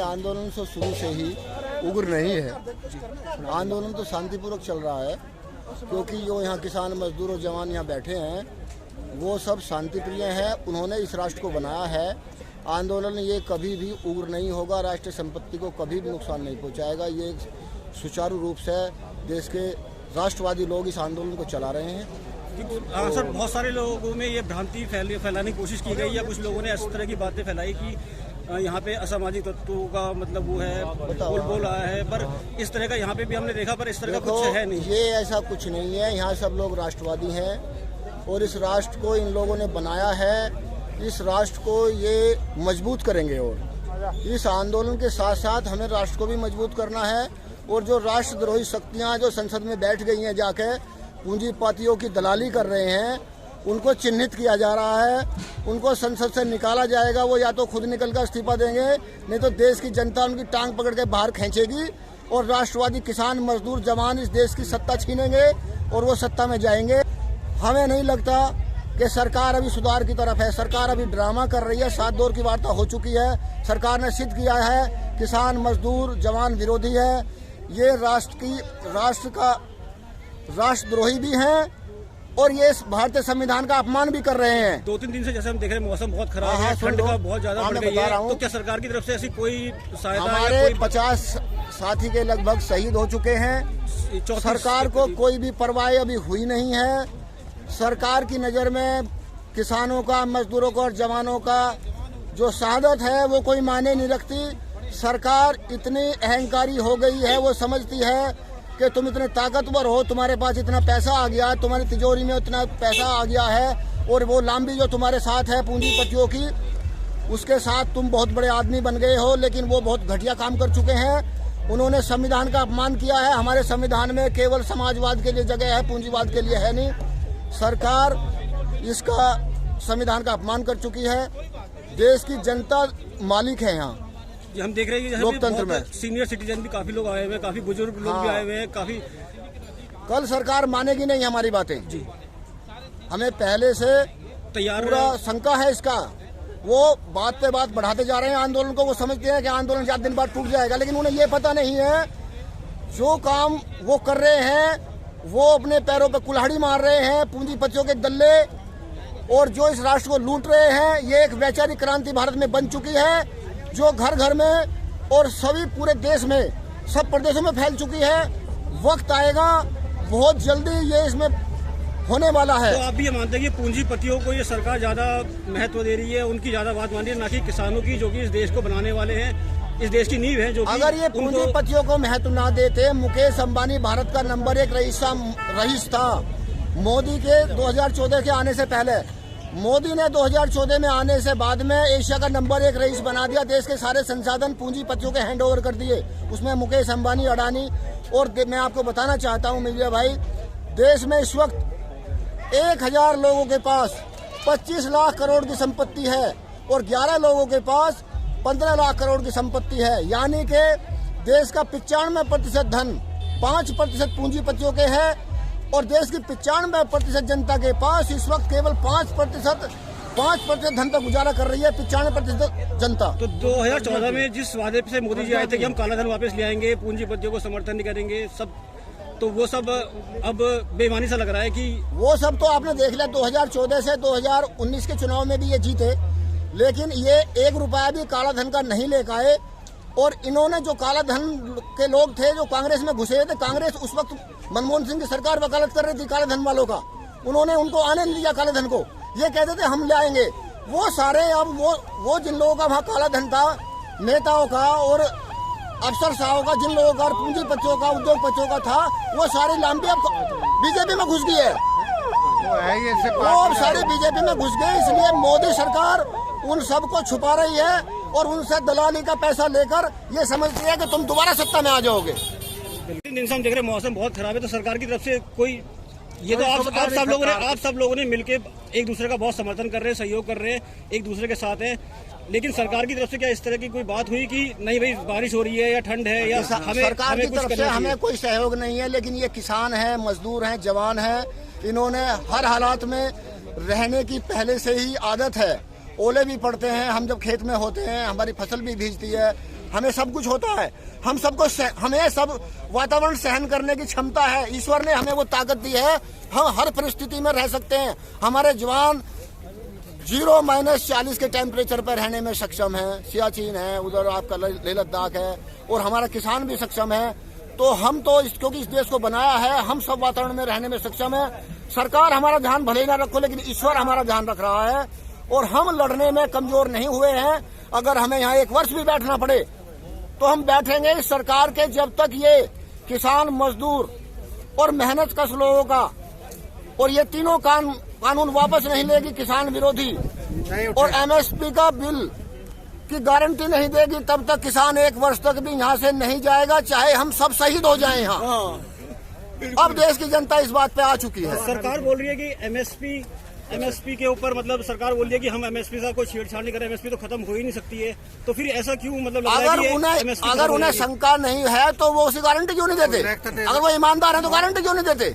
आंदोलन तो शुरू से ही उग्र नहीं है। आंदोलन तो शांतिपूर्वक चल रहा है, क्योंकि जो यहाँ किसान मजदूर और जवान यहाँ बैठे हैं वो सब शांति प्रिय हैं। उन्होंने इस राष्ट्र को बनाया है। आंदोलन ये कभी भी उग्र नहीं होगा, राष्ट्रीय संपत्ति को कभी भी नुकसान नहीं पहुँचाएगा। ये सुचारू रूप से देश के राष्ट्रवादी लोग इस आंदोलन को चला रहे हैं। हाँ सर, बहुत सारे लोगों में ये भ्रांति फैलाने की कोशिश की गई या कुछ लोगों ने इस तरह की बातें फैलाई कि यहाँ पे असामाजिक तत्वों का मतलब वो है बोल रहा है, पर इस तरह का यहाँ पे भी हमने देखा, पर इस तरह का कुछ है नहीं। ये ऐसा कुछ नहीं है। यहाँ सब लोग राष्ट्रवादी हैं और इस राष्ट्र को इन लोगों ने बनाया है। इस राष्ट्र को ये मजबूत करेंगे और इस आंदोलन के साथ साथ हमें राष्ट्र को भी मजबूत करना है। और जो राष्ट्रद्रोही शक्तियाँ जो संसद में बैठ गई हैं, जाके पूंजीपतियों की दलाली कर रहे हैं, उनको चिन्हित किया जा रहा है। उनको संसद से निकाला जाएगा। वो या तो खुद निकल कर इस्तीफा देंगे, नहीं तो देश की जनता उनकी टांग पकड़ के बाहर खींचेगी और राष्ट्रवादी किसान मजदूर जवान इस देश की सत्ता छीनेंगे और वो सत्ता में जाएंगे। हमें नहीं लगता कि सरकार अभी सुधार की तरफ है। सरकार अभी ड्रामा कर रही है। 7 दौर की वार्ता हो चुकी है। सरकार ने सिद्ध किया है किसान मजदूर जवान विरोधी है। ये राष्ट्रद्रोही भी हैं और ये भारतीय संविधान का अपमान भी कर रहे हैं। 2-3 दिन से जैसे हम देख रहे हैं मौसम बहुत खराब है, ठंड का बहुत ज्यादा बढ़ गई है, तो क्या सरकार की तरफ से ऐसी कोई सहायता? हमारे 50 साथी के लगभग शहीद हो चुके हैं। सरकार को कोई भी परवाह अभी हुई नहीं है। सरकार की नज़र में किसानों का मजदूरों का और जवानों का जो शहादत है वो कोई मायने नहीं रखती। सरकार इतनी अहंकारी हो गई है, वो समझती है कि तुम इतने ताकतवर हो, तुम्हारे पास इतना पैसा आ गया है, तुम्हारी तिजोरी में इतना पैसा आ गया है और वो लांबी जो तुम्हारे साथ है पूंजीपतियों की, उसके साथ तुम बहुत बड़े आदमी बन गए हो। लेकिन वो बहुत घटिया काम कर चुके हैं। उन्होंने संविधान का अपमान किया है। हमारे संविधान में केवल समाजवाद के लिए जगह है, पूंजीवाद के लिए है नहीं। सरकार इसका संविधान का अपमान कर चुकी है। देश की जनता मालिक है। यहाँ हम देख रहे हैं लोकतंत्र में सीनियर सिटीजन भी काफी लोग आए हुए हैं, काफी बुजुर्ग लोग भी आए हुए हैं, काफी। कल सरकार मानेगी नहीं हमारी बातें जी। हमें पहले से तैयार पूरा शंका है इसका। वो बात पे बात बढ़ाते जा रहे हैं आंदोलन को। वो समझते हैं कि आंदोलन 4 दिन बाद टूट जाएगा, लेकिन उन्हें ये पता नहीं है जो काम वो कर रहे हैं वो अपने पैरों पे कुल्हाड़ी मार रहे हैं पूंजीपतियों के दल्ले, और जो इस राष्ट्र को लूट रहे हैं। ये एक वैचारिक क्रांति भारत में बन चुकी है जो घर घर में और सभी पूरे देश में सब प्रदेशों में फैल चुकी है। वक्त आएगा बहुत जल्दी, ये इसमें होने वाला है। तो आप भी ये मानते हैं कि पूंजीपतियों को ये सरकार ज्यादा महत्व दे रही है, उनकी ज्यादा बात मान रही है, ना कि किसानों की, जो कि इस देश को बनाने वाले हैं, इस देश की नींव है। जो अगर ये पूंजीपतियों को महत्व ना देते, मुकेश अंबानी भारत का नंबर 1 रईस था मोदी के 2014 के आने से पहले। मोदी ने 2014 में आने से बाद में एशिया का नंबर 1 रईस बना दिया। देश के सारे संसाधन पूंजीपतियों के हैंड ओवर कर दिए, उसमें मुकेश अंबानी, अडानी। और मैं आपको बताना चाहता हूं मीडिया भाई, देश में इस वक्त 1000 लोगों के पास 25 लाख करोड़ की संपत्ति है और 11 लोगों के पास 15 लाख करोड़ की संपत्ति है। यानी कि देश का 95% धन 5% पूंजीपतियों के है और देश की 95% जनता के पास इस वक्त केवल 5% धन पर गुजारा कर रही है। 95% जनता। तो 2014 में जिस वादे से मोदी जी आए थे कि हम काला धन वापस ले आएंगे, पूंजीपतियों को समर्थन नहीं करेंगे, सब, तो वो सब अब बेईमानी सा लग रहा है कि वो सब तो आपने देख लिया। 2014 से 2019 के चुनाव में भी ये जीते, लेकिन ये 1 रुपया भी काला धन का नहीं लेकर आए। और इन्होंने जो काला धन के लोग थे जो कांग्रेस में घुसे थे, कांग्रेस उस वक्त मनमोहन सिंह की सरकार वकालत कर रही थी काले धन वालों का, उन्होंने उनको आने नहीं दिया काले धन को। ये कहते थे हम ले आएंगे। वो सारे अब वो जिन लोगों का वहाँ काला धन था, नेताओं का और अफसर साहब का, जिन लोगों का पूंजीपतियों का, उद्योगपतियों का था, वो सारी लांबी अब बीजेपी में घुस गई है। वो अब सारी बीजेपी में घुस गई। इसलिए मोदी सरकार उन सबको छुपा रही है और उनसे दलाली का पैसा लेकर ये समझती है कि तुम दोबारा सत्ता में आ जाओगे। दिन से हम देख रहे हैं मौसम बहुत खराब है, तो सरकार की तरफ से कोई, ये तो आप सब लोगों ने मिलके एक दूसरे का बहुत समर्थन कर रहे हैं, सहयोग कर रहे हैं, एक दूसरे के साथ हैं, लेकिन सरकार की तरफ से क्या इस तरह की कोई बात हुई कि नहीं भाई बारिश हो रही है या ठंड है या सरकार की तरफ से हमें कोई सहयोग नहीं है। लेकिन ये किसान हैं, मजदूर हैं, जवान हैं, इन्होंने हर हालात में रहने की पहले से ही आदत है। ओले भी पड़ते हैं, हम जब खेत में होते हैं हमारी फसल भी भीजती है, हमें सब कुछ होता है, हमें सब वातावरण सहन करने की क्षमता है। ईश्वर ने हमें वो ताकत दी है, हम हर परिस्थिति में रह सकते हैं। हमारे जवान 0-40 के टेम्परेचर पर रहने में सक्षम है। सियाचिन है, उधर आपका लेह लद्दाख है, और हमारा किसान भी सक्षम है। तो हम तो क्योंकि इस देश को बनाया है, हम सब वातावरण में रहने में सक्षम है। सरकार हमारा ध्यान भले ही ना रखो, लेकिन ईश्वर हमारा ध्यान रख रहा है, और हम लड़ने में कमजोर नहीं हुए हैं। अगर हमें यहाँ 1 वर्ष भी बैठना पड़े तो हम बैठेंगे इस सरकार के, जब तक ये किसान, मजदूर और मेहनत कश लोगों का और ये तीनों कानून वापस नहीं लेगी किसान विरोधी, और MSP का बिल की गारंटी नहीं देगी, तब तक किसान 1 वर्ष तक भी यहाँ से नहीं जाएगा, चाहे हम सब शहीद हो जाएं यहाँ। अब देश की जनता इस बात पे आ चुकी है। सरकार बोल रही है कि MSP के ऊपर, मतलब सरकार बोल रही है कि हम MSP से कोई छेड़छाड़ नहीं करें, MSP तो खत्म हो ही नहीं सकती है। तो फिर ऐसा क्यों, मतलब अगर उन्हें शंका नहीं है तो वो उसी गारंटी क्यों नहीं देते? अगर वो ईमानदार है तो गारंटी क्यों नहीं देते?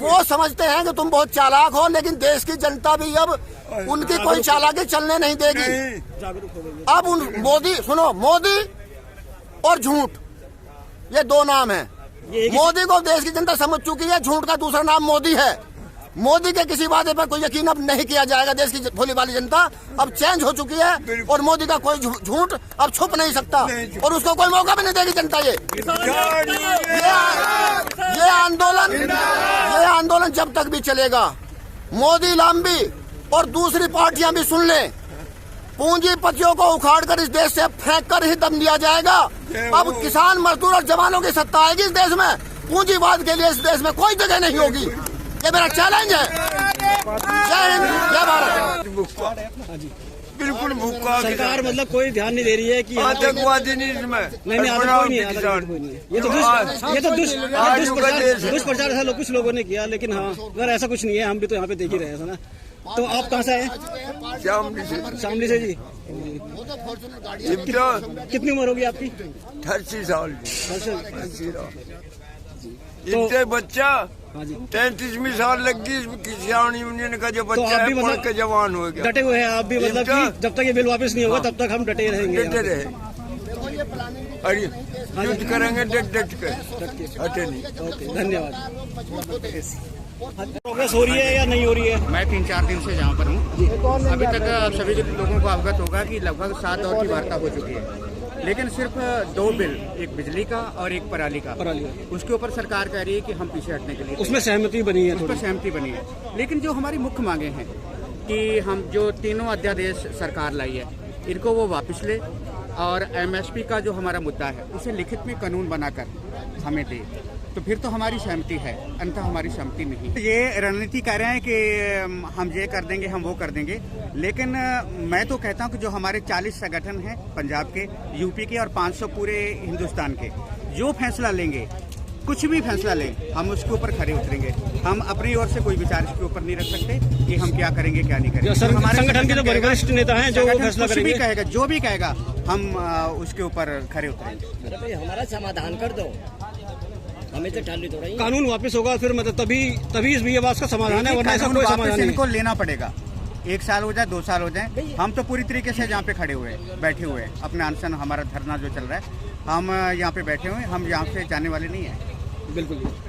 वो समझते हैं कि तुम बहुत चालाक हो, लेकिन देश की जनता भी अब उनकी कोई चालाकी चलने नहीं देगी। जागरूक हो गई। अब मोदी और झूठ, ये 2 नाम है। मोदी को देश की जनता समझ चुकी है, झूठ का दूसरा नाम मोदी है। मोदी के किसी वादे पर कोई यकीन अब नहीं किया जाएगा। देश की भोली भाली जनता अब चेंज हो चुकी है, और मोदी का कोई झूठ अब छुप नहीं सकता, और उसको कोई मौका भी नहीं देगी जनता। ये आंदोलन जब तक भी चलेगा, मोदी लांबी और दूसरी पार्टियां भी सुन लें, पूंजीपतियों को उखाड़कर इस देश से फेंक कर ही दम दिया जाएगा। अब किसान, मजदूर और जवानों की सत्ता आएगी इस देश में। पूंजीवाद के लिए इस देश में कोई जगह नहीं होगी। ये मेरा चैलेंज है। जय हिंद, जय भारत। बिल्कुल भूखा सरकार मतलब कोई ध्यान नहीं दे रही है कि आतंकवादी नहीं इसमें नहीं आतंकवादी कोई नहीं है। ये तो दुष्प्रचार ऐसा कुछ लोगों ने किया, लेकिन हाँ, अगर ऐसा कुछ नहीं है, हम भी तो यहाँ पे देख ही रहे हैं ना। तो आप कहाँ से आए? शामली से जी। कितनी उम्र होगी आपकी? 38 साल। तो बच्चा 33वीं साल लगी किसान यूनियन का जो बच्चा है, पढ़ के जवान हो गया। डटे हुए हैं आप भी, मतलब कि जब तक ये बिल वापस नहीं होगा तब तक हम डटे रहेंगे। डटे रहे, युद्ध करेंगे डट कर, हटे नहीं। ओके, धन्यवाद। प्रोग्रेस हो रही है या नहीं हो रही है? मैं 3-4 दिन से यहाँ पर हूँ। अभी तक सभी लोगों को अवगत होगा कि लगभग 7 दौर की वार्ता हो चुकी है, लेकिन सिर्फ 2 बिल, एक बिजली का और एक पराली का, उसके ऊपर सरकार कह रही है कि हम पीछे हटने के लिए, उसमें सहमति बनी है, उस पर सहमति बनी है। लेकिन जो हमारी मुख्य मांगे हैं कि हम जो 3 अध्यादेश सरकार लाई है, इनको वो वापस ले, और MSP का जो हमारा मुद्दा है उसे लिखित में कानून बनाकर हमें दे, तो फिर तो हमारी सहमति है, अन्यथा हमारी सहमति नहीं। ये रणनीति कह रहे हैं कि हम ये कर देंगे, हम वो कर देंगे, लेकिन मैं तो कहता हूँ कि जो हमारे 40 संगठन हैं पंजाब के, यूपी के और 500 पूरे हिंदुस्तान के, जो फैसला लेंगे, कुछ भी फैसला लें, हम उसके ऊपर खड़े उतरेंगे। हम अपनी ओर से कोई विचार इसके ऊपर नहीं रख सकते कि हम क्या करेंगे क्या नहीं करेंगे। हमारे संगठन के जो वरिष्ठ नेता हैं जो फैसला करेंगे, भी कहेगा, जो भी कहेगा, हम उसके ऊपर खड़े उतरेंगे। हमारा समाधान कर दो, हमें तो टाली थोड़ा ही। कानून वापस होगा फिर, मतलब तभी इस बात का समाधान है, वरना ऐसा कोई समाधान नहीं। इनको लेना पड़ेगा, 1 साल हो जाए, 2 साल हो जाए, हम तो पूरी तरीके से यहाँ पे खड़े हुए, बैठे हुए, अपने अनशन, हमारा धरना जो चल रहा है, हम यहाँ पे बैठे हुए, हम यहाँ से जाने वाले नहीं है। बिल्कुल।